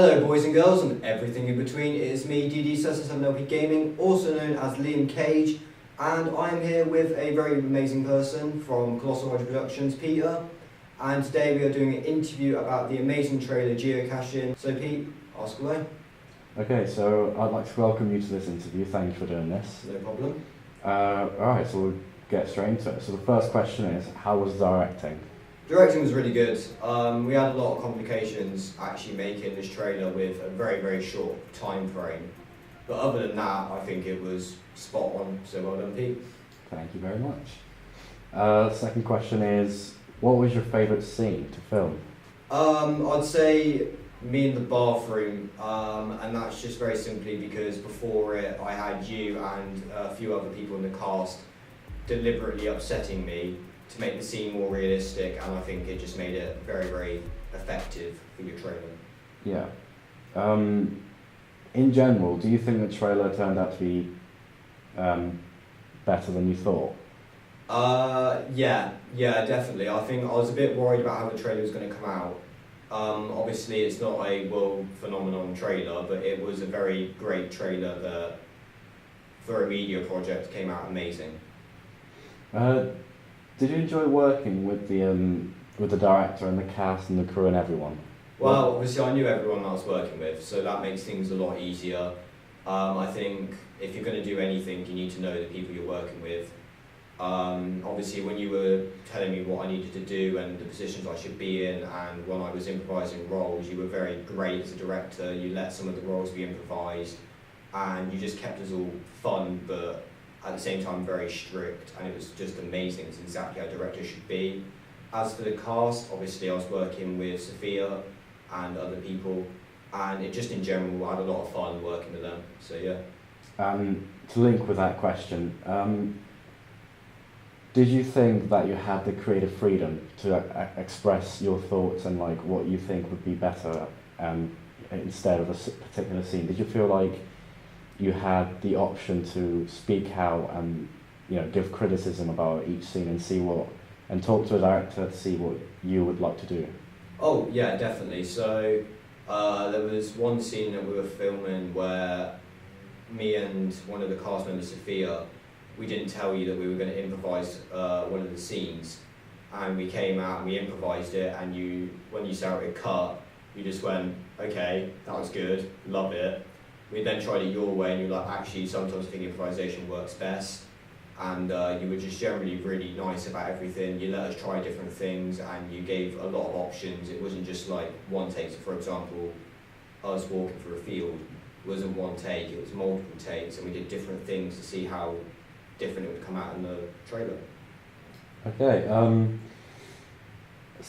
Hello boys and girls and everything in between, it is me DD77LP Gaming, also known as Liam Cage, and I am here with a very amazing person from Colossal Productions, Peter, and today we are doing an interview about the amazing trailer Geocaching. So Pete, ask away. Okay, so I'd like to welcome you to this interview. Thank you for doing this. No problem. Alright, so we'll get straight into it. So the first question is, how was directing? Directing was really good. We had a lot of complications actually making this trailer with a very, very short time frame. But other than that, I think it was spot on, so well done Pete. Thank you very much. Second question is, what was your favourite scene to film? I'd say me in the bathroom, and that's just very simply because before it I had you and a few other people in the cast deliberately upsetting me to make the scene more realistic, and I think it just made it very, very effective for your trailer. Yeah. In general, do you think the trailer turned out to be better than you thought? Yeah, definitely. I think I was a bit worried about how the trailer was going to come out. Obviously it's not a world phenomenon trailer, but it was a very great trailer that, for a media project, came out amazing. Did you enjoy working with the director and the cast and the crew and everyone? Well, obviously I knew everyone I was working with, so that makes things a lot easier. I think if you're going to do anything, you need to know the people you're working with. Obviously when you were telling me what I needed to do and the positions I should be in, and when I was improvising roles, you were very great as a director. You let some of the roles be improvised, and you just kept us all fun, but at the same time very strict, and it was just amazing. It's exactly how a director should be. As for the cast, obviously I was working with Sophia and other people, and it just in general I had a lot of fun working with them, so yeah. To link with that question, did you think that you had the creative freedom to express your thoughts and like what you think would be better instead of a particular scene? Did you feel like you had the option to speak out and give criticism about each scene and talk to a director to see what you would like to do? Oh yeah, definitely. So there was one scene that we were filming where me and one of the cast members, Sophia, we didn't tell you that we were going to improvise one of the scenes, and we came out and we improvised it, and when you saw it cut, you just went, okay, that was good, love it. We then tried it your way, and you're like, actually sometimes I think improvisation works best, and you were just generally really nice about everything. You let us try different things, and you gave a lot of options. It wasn't just like one take. So for example, us walking through a field wasn't one take, it was multiple takes, and we did different things to see how different it would come out in the trailer. Okay,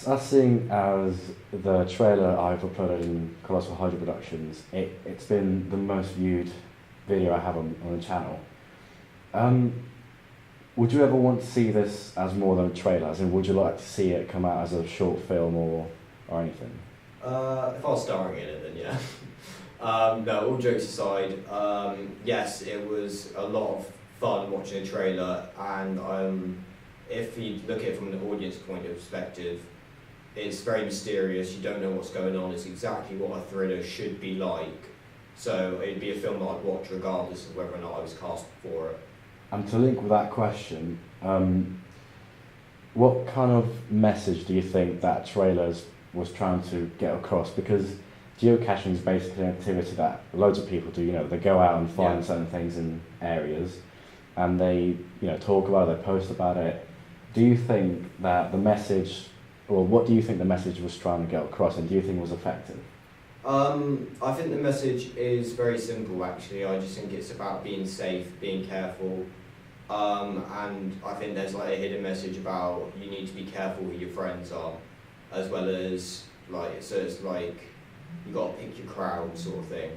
as seeing as the trailer I've uploaded in Colossal Hydra Productions, it's been the most viewed video I have on the channel. Would you ever want to see this as more than a trailer? As in, would you like to see it come out as a short film or anything? If I was starring in it, then yeah. No, all jokes aside, yes, it was a lot of fun watching a trailer, and if you look at it from an audience point of perspective, it's very mysterious. You don't know what's going on. It's exactly what a thriller should be like. So it'd be a film that I'd watch regardless of whether or not I was cast for it. And to link with that question, what kind of message do you think that trailer was trying to get across? Because geocaching is basically an activity that loads of people do. They go out and find certain things in areas, and they talk about it, they post about it. Do you think that the message, or what do you think the message was trying to get across, and do you think it was effective? I think the message is very simple actually. I just think it's about being safe, being careful, and I think there's like a hidden message about you need to be careful who your friends are, as well as so it's like you got to pick your crowd sort of thing.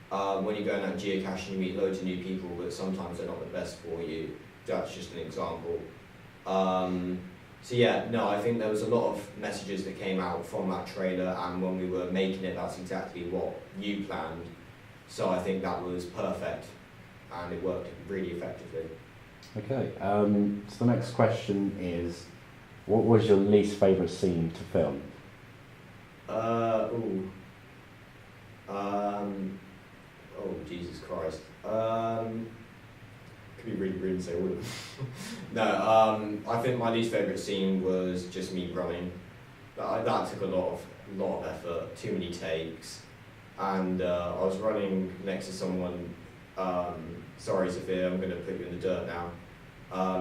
When you're going out geocaching, you meet loads of new people, but sometimes they're not the best for you. That's just an example. So yeah, no, I think there was a lot of messages that came out from that trailer, and when we were making it, that's exactly what you planned. So I think that was perfect, and it worked really effectively. Okay, so the next question is, what was your least favourite scene to film? Oh, Jesus Christ. Could be really rude to say all of them. No, I think my least favourite scene was just me running. That took a lot of effort, too many takes, and I was running next to someone. Sorry, Sophia, I'm going to put you in the dirt now.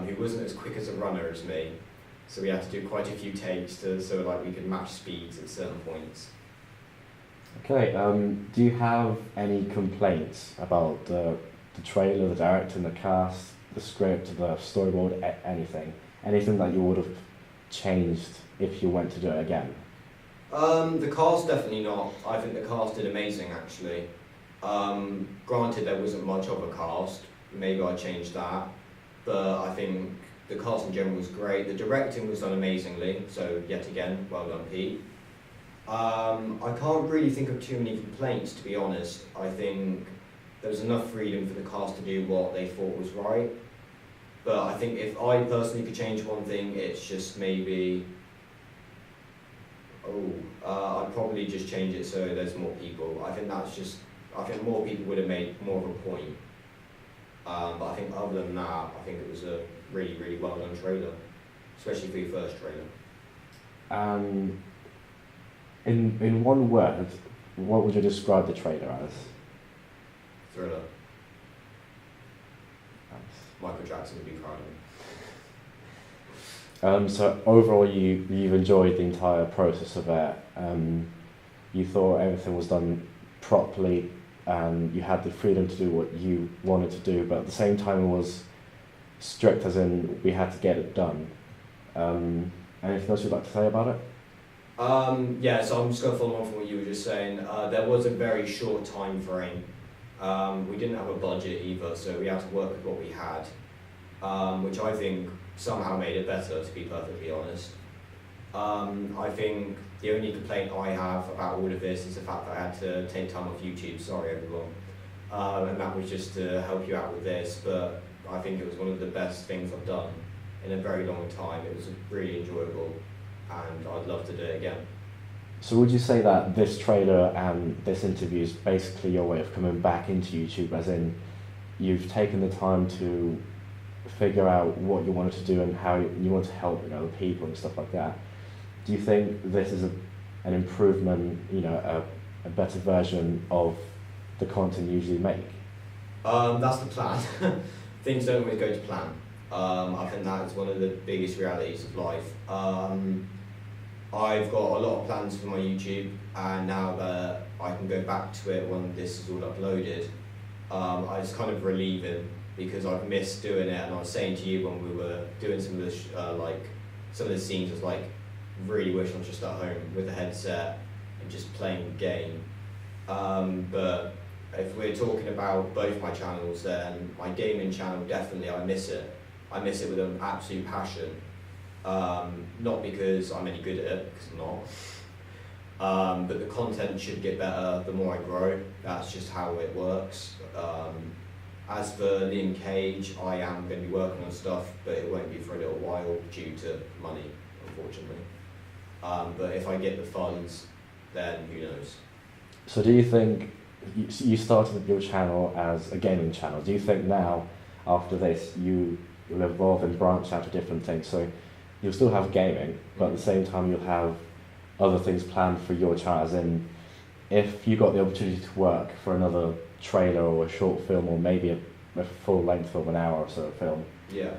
Who wasn't as quick as a runner as me, so we had to do quite a few takes so like we could match speeds at certain points. Okay. Do you have any complaints about the trailer, the directing, the cast, the script, the storyboard, anything? Anything that you would have changed if you went to do it again? The cast, definitely not. I think the cast did amazing, actually. Granted, there wasn't much of a cast. Maybe I changed that. But I think the cast in general was great. The directing was done amazingly. So, yet again, well done, Pete. I can't really think of too many complaints, to be honest. I think there was enough freedom for the cast to do what they thought was right. But I think if I personally could change one thing, it's just maybe... I'd probably just change it so there's more people. I think more people would have made more of a point. But I think other than that, I think it was a really, really well done trailer, especially for your first trailer. In one word, what would you describe the trailer as? Thriller. Nice. Michael Jackson would be proud of me. So overall, you've enjoyed the entire process of it. You thought everything was done properly. You had the freedom to do what you wanted to do, but at the same time, it was strict, as in we had to get it done. Anything else you'd like to say about it? Yeah, so I'm just going to follow on from what you were just saying. There was a very short time frame. We didn't have a budget either, so we had to work with what we had, which I think somehow made it better, to be perfectly honest. I think the only complaint I have about all of this is the fact that I had to take time off YouTube, sorry everyone. And that was just to help you out with this, but I think it was one of the best things I've done in a very long time. It was really enjoyable, and I'd love to do it again. So would you say that this trailer and this interview is basically your way of coming back into YouTube, as in you've taken the time to figure out what you wanted to do and how you want to help other people and stuff like that? Do you think this is an improvement, a better version of the content you usually make? That's the plan. Things don't always go to plan. I think that is one of the biggest realities of life. I've got a lot of plans for my YouTube, and now that I can go back to it when this is all uploaded, it's kind of relieving because I've missed doing it. And I was saying to you when we were doing some of the some of the scenes, I was like, really wish I was just at home with a headset and just playing the game. But if we're talking about both my channels, then my gaming channel, definitely I miss it. I miss it with an absolute passion. Not because I'm any good at it, because I'm not. But the content should get better the more I grow. That's just how it works. As for Liam Cage, I am going to be working on stuff, but it won't be for a little while due to money, unfortunately. But if I get the funds, then who knows? So do you think, you started your channel as a gaming channel, do you think now, after this, you'll evolve and branch out to different things? So you'll still have gaming, but at the same time you'll have other things planned for your channel, as in, if you got the opportunity to work for another trailer or a short film, or maybe a full-length film, an hour or so film, yeah,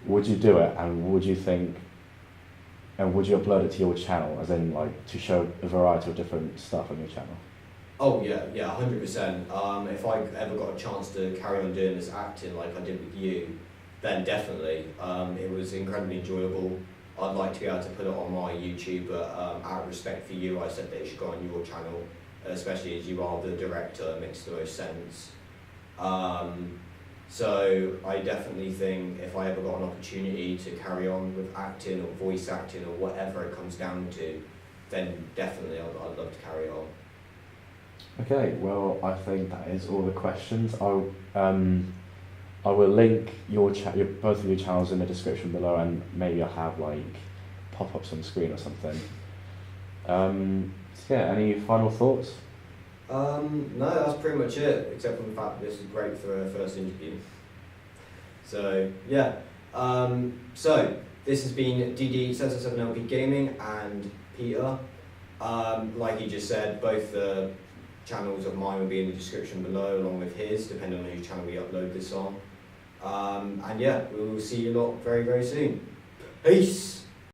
would you do it, and would you upload it to your channel, as in to show a variety of different stuff on your channel? Oh yeah, 100%. If I ever got a chance to carry on doing this acting like I did with you, then definitely. It was incredibly enjoyable. I'd like to be able to put it on my YouTube, but out of respect for you, I said that it should go on your channel, especially as you are the director. It makes the most sense. So I definitely think if I ever got an opportunity to carry on with acting or voice acting or whatever it comes down to, then definitely I'd love to carry on. Okay, well, I think that is all the questions. I will link both of your channels in the description below, and maybe I'll have pop-ups on screen or something. So yeah, any final thoughts? No, that's pretty much it, except for the fact that this is great for a first interview. So, yeah. So, this has been DD 777LP Gaming and Peter. Like he just said, both the channels of mine will be in the description below, along with his, depending on whose channel we upload this on. And yeah, we will see you lot very, very soon. Peace!